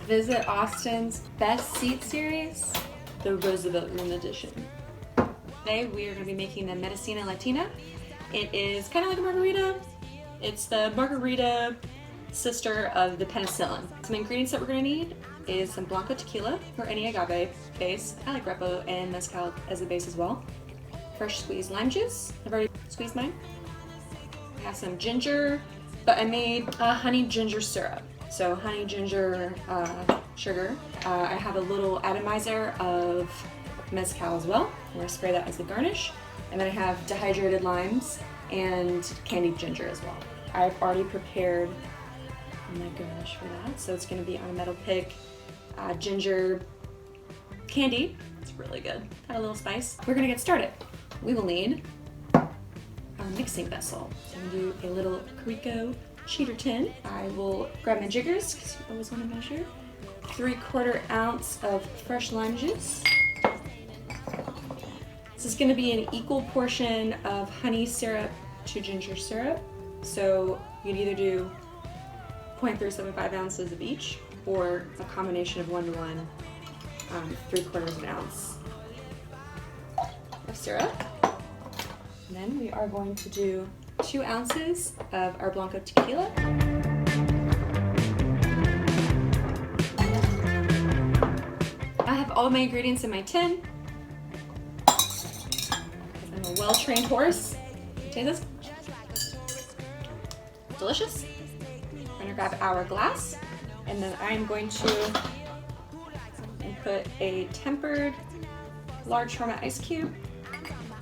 Visit Austin's Best Seat series, the Roosevelt Room Edition. Today we are going to be making the Medicina Latina. It is kind of like a margarita. It's the margarita sister of the penicillin. Some ingredients that we're going to need is some blanco tequila or any agave base. I like Repo and mezcal as a base as well. Fresh squeezed lime juice. I've already squeezed mine. I have some ginger, but I made a honey ginger syrup. So honey ginger sugar. I have a little atomizer of mezcal as well. I'm going to spray that as a garnish. And then I have dehydrated limes and candied ginger as well. I've already prepared my garnish for that. So it's going to be on a metal pick, ginger candy. It's really good. Got a little spice. We're going to get started. We will need our mixing vessel. So I'm going to do a little Carico cheater tin. I will grab my jiggers because you always want to measure. 3/4 ounce of fresh lime juice. This is going to be an equal portion of honey syrup to ginger syrup. So you'd either do 0.375 ounces of each, or a combination of 1:1, 3/4 ounce of syrup. And then we are going to do 2 ounces of our blanco tequila. I have all my ingredients in my tin. I'm a well-trained horse. Taste this. Delicious. We're gonna grab our glass, and then I'm going to input a tempered large format ice cube.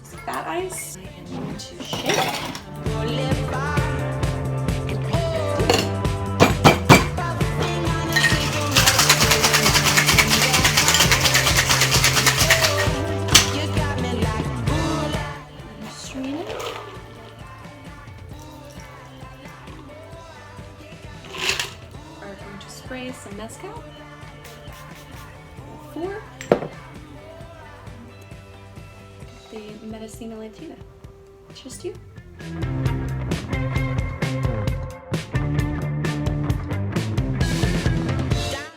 It's fat ice. I am going to shake. Spray some mezcal. 4. The Medicina Latina. Just you.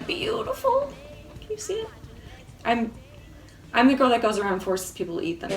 Beautiful. Can you see it? I'm the girl that goes around and forces people to eat them.